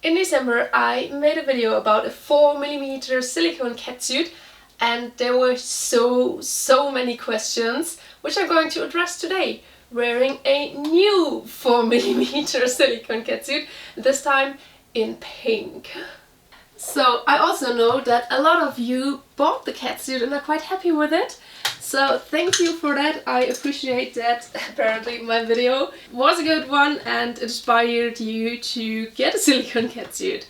In December I made a video about a 4mm silicone catsuit, and there were so many questions which I'm going to address today, wearing a new 4mm silicone catsuit, this time in pink. So I also know that a lot of you bought the catsuit and are quite happy with it. So thank you for that, I appreciate that. Apparently my video was a good one and inspired you to get a silicone catsuit.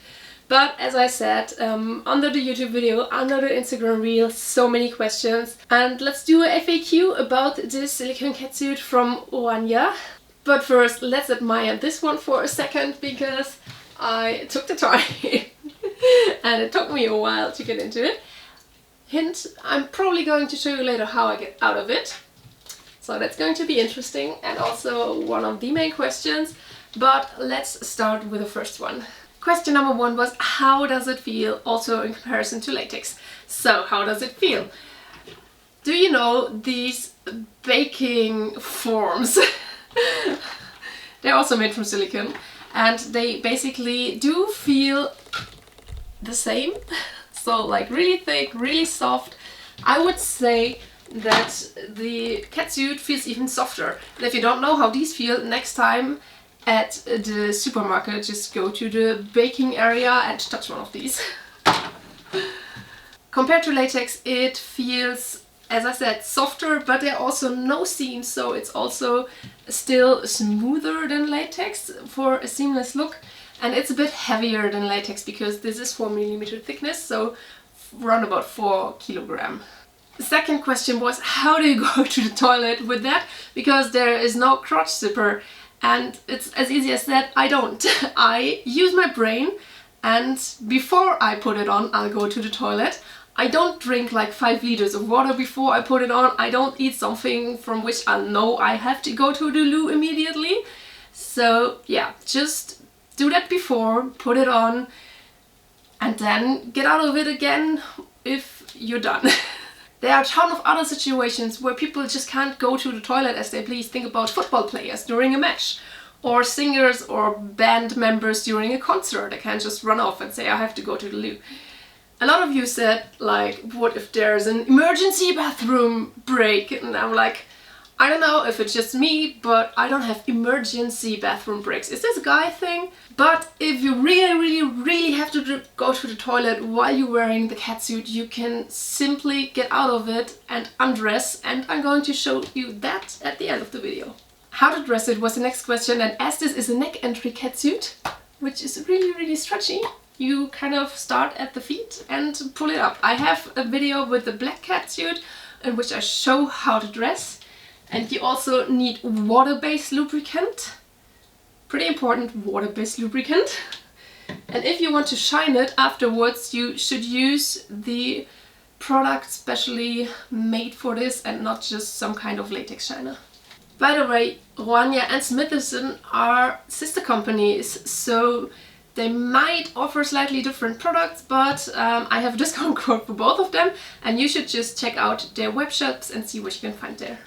But as I said, under the YouTube video, under the Instagram reel, so many questions. And let's do a FAQ about this silicone catsuit from Roanyer. But first, let's admire this one for a second, because I took the time and it took me a while to get into it. Hint, I'm probably going to show you later how I get out of it. So that's going to be interesting and also one of the main questions. But let's start with the first one. Question number one was, how does it feel, also in comparison to latex? So how does it feel? Do you know these baking forms? They're also made from silicone and they basically do feel the same. So like really thick, really soft. I would say that the catsuit feels even softer. And if you don't know how these feel, next time at the supermarket, just go to the baking area and touch one of these. Compared to latex, it feels, as I said, softer, but there are also no seams, so it's also still smoother than latex for a seamless look. And it's a bit heavier than latex because this is 4mm thickness, so around about 4 kilograms. The second question was, how do you go to the toilet with that? Because there is no crotch zipper. And it's as easy as that. I don't. I use my brain, and before I put it on, I'll go to the toilet. I don't drink like 5 liters of water before I put it on. I don't eat something from which I know I have to go to the loo immediately. So yeah, just do that before, put it on, and then get out of it again if you're done. There are a ton of other situations where people just can't go to the toilet as they please. Think about football players during a match, or singers or band members during a concert. They can't just run off and say, I have to go to the loo. A lot of you said, like, what if there's an emergency bathroom break? And I'm like, I don't know if it's just me, but I don't have emergency bathroom breaks. Is this a guy thing? But if you really have to go to the toilet while you're wearing the catsuit, you can simply get out of it and undress, and I'm going to show you that at the end of the video. How to dress it was the next question, and as this is a neck entry catsuit, which is really stretchy, you kind of start at the feet and pull it up. I have a video with the black catsuit in which I show how to dress. And you also need water-based lubricant. Pretty important, water-based lubricant. And if you want to shine it afterwards, you should use the product specially made for this and not just some kind of latex shiner. By the way, Roanyer and Smitizen are sister companies, so they might offer slightly different products, but I have a discount code for both of them, and you should just check out their web shops and see what you can find there.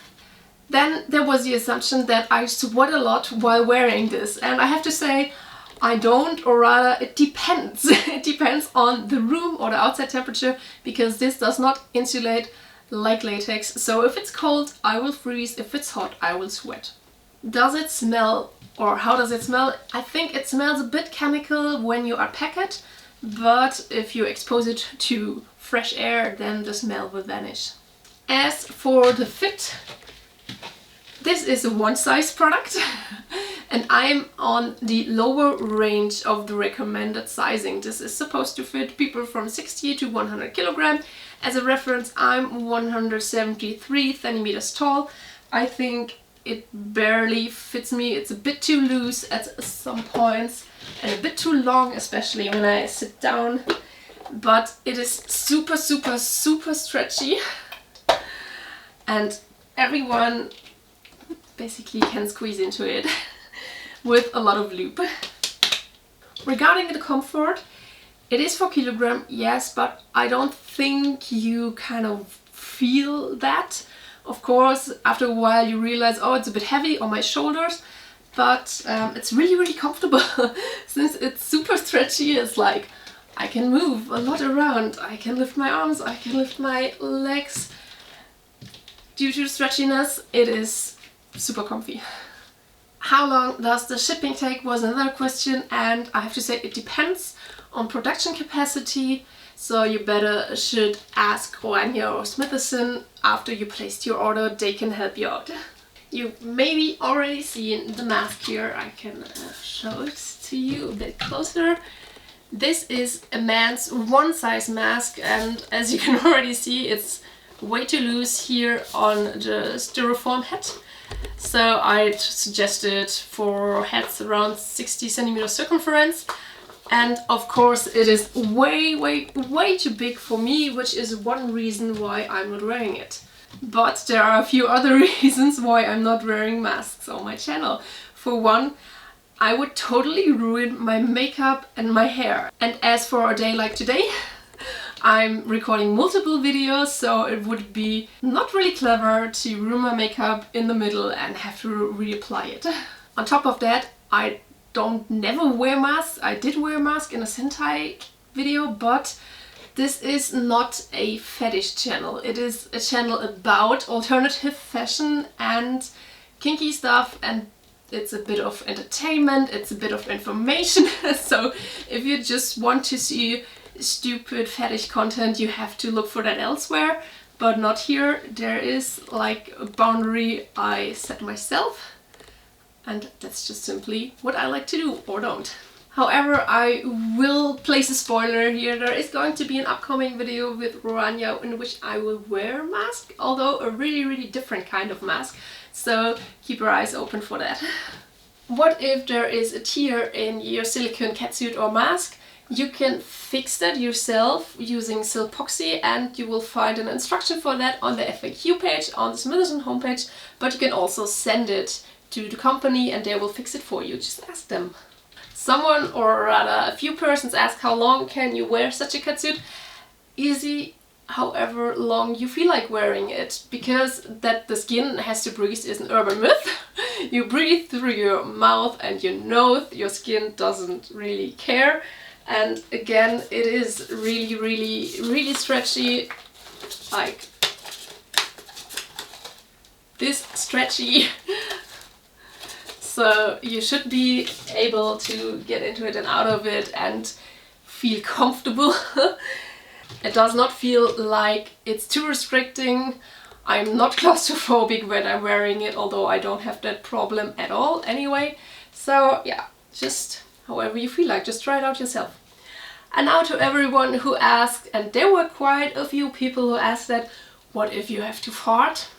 Then there was the assumption that I sweat a lot while wearing this, and I have to say I don't, or rather it depends. It depends on the room or the outside temperature, because this does not insulate like latex. So if it's cold, I will freeze. If it's hot, I will sweat. Does it smell, or how does it smell? I think it smells a bit chemical when you unpack it, but if you expose it to fresh air, then the smell will vanish. As for the fit, this is a one-size product and I'm on the lower range of the recommended sizing. This is supposed to fit people from 60 to 100 kilograms. As a reference, I'm 173 centimeters tall. I think it barely fits me. It's a bit too loose at some points and a bit too long, especially when I sit down. But it is super stretchy and everyone basically can squeeze into it with a lot of lube. Regarding the comfort, it is 4 kilograms, yes, but I don't think you kind of feel that. Of course, after a while you realize, oh, it's a bit heavy on my shoulders, but it's really, really comfortable. Since it's super stretchy, it's like I can move a lot around. I can lift my arms, I can lift my legs. Due to the stretchiness, it is super comfy. How long does the shipping take was another question, and I have to say it depends on production capacity. So you better should ask Roanyer or Smitizen after you placed your order. They can help you out. You've maybe already seen the mask here. I can show it to you a bit closer. This is a man's one size mask, and as you can already see, it's way too loose here on the styrofoam head. So I suggested for heads around 60 centimeters circumference. And of course it is way, way, way too big for me, which is one reason why I'm not wearing it. But there are a few other reasons why I'm not wearing masks on my channel. For one, I would totally ruin my makeup and my hair. And as for a day like today, I'm recording multiple videos, so it would be not really clever to ruin my makeup in the middle and have to reapply it. On top of that, I don't never wear masks. I did wear a mask in a Sentai video, but this is not a fetish channel. It is a channel about alternative fashion and kinky stuff, and it's a bit of entertainment, it's a bit of information. So if you just want to see stupid fetish content, you have to look for that elsewhere, but not here. There is like a boundary I set myself, and that's just simply what I like to do or don't. However, I will place a spoiler here. There is going to be an upcoming video with Roanyer in which I will wear a mask, although a really, really different kind of mask. So keep your eyes open for that. What if there is a tear in your silicone catsuit or mask? You can fix that yourself using Silpoxy, and you will find an instruction for that on the FAQ page on the Smitizen homepage, but you can also send it to the company and they will fix it for you. Just ask them. Someone, or rather a few persons, ask how long can you wear such a catsuit? Easy, however long you feel like wearing it, because that the skin has to breathe is an urban myth. You breathe through your mouth and your nose, your skin doesn't really care. And again, it is really, really, really stretchy, like this stretchy. So you should be able to get into it and out of it and feel comfortable. It does not feel like it's too restricting. I'm not claustrophobic when I'm wearing it, although I don't have that problem at all anyway. So yeah, just however you feel like, just try it out yourself. And now to everyone who asked, and there were quite a few people who asked that, what if you have to fart?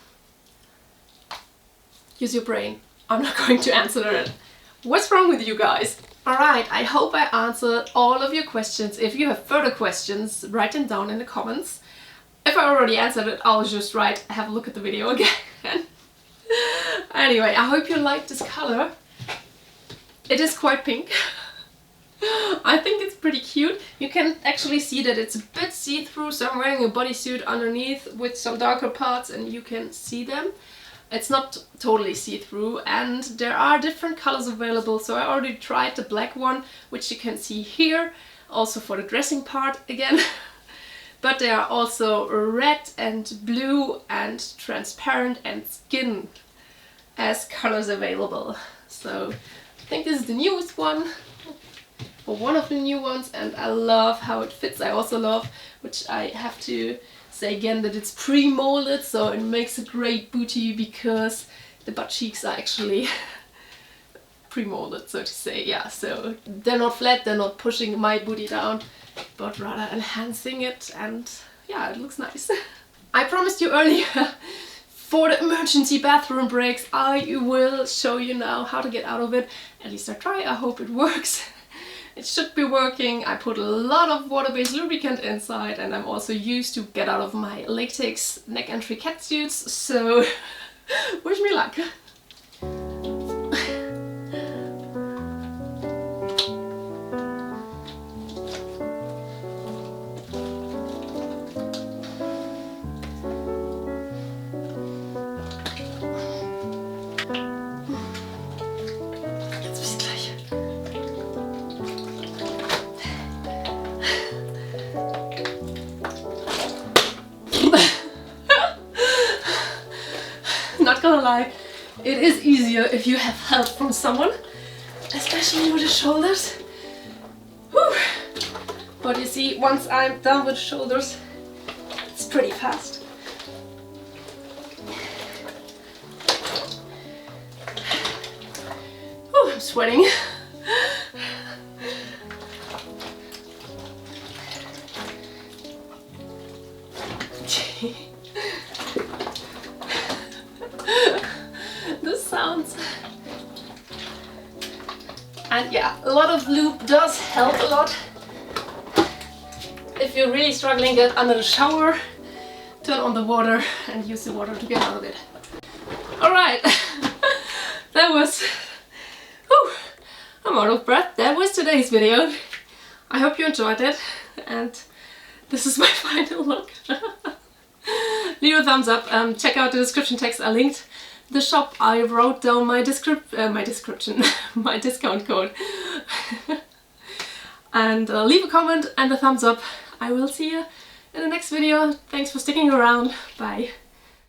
Use your brain. I'm not going to answer it. What's wrong with you guys? Alright, I hope I answered all of your questions. If you have further questions, write them down in the comments. If I already answered it, I'll just have a look at the video again. Anyway, I hope you like this color. It is quite pink. I think it's pretty cute. You can actually see that it's a bit see-through, so I'm wearing a bodysuit underneath with some darker parts and you can see them. It's not totally see-through, and there are different colors available. So I already tried the black one, which you can see here, also for the dressing part again. But there are also red and blue and transparent and skin as colors available. So I think this is the newest one, or one of the new ones, and I love how it fits. I also love, which I have to say again, that it's pre-molded, so it makes a great booty because the butt cheeks are actually pre-molded, so to say. Yeah, so they're not flat, they're not pushing my booty down, but rather enhancing it, and yeah, it looks nice. I promised you earlier, for the emergency bathroom breaks, I will show you now how to get out of it. At least I try, I hope it works. It should be working. I put a lot of water-based lubricant inside, and I'm also used to get out of my latex neck entry catsuits, so wish me luck. why it is easier if you have help from someone, especially with the shoulders. Whew. But you see, once I'm done with shoulders, it's pretty fast. Whew, I'm sweating. The sounds. And yeah, a lot of lube does help a lot. If you're really struggling, get under the shower, turn on the water and use the water to get out of it. Alright, that was... Whew, I'm out of breath. That was today's video. I hope you enjoyed it, and this is my final look. Leave a thumbs up, check out the description text I linked. The shop, I wrote down my description, my discount code. And leave a comment and a thumbs up. I will see you in the next video. Thanks for sticking around. Bye.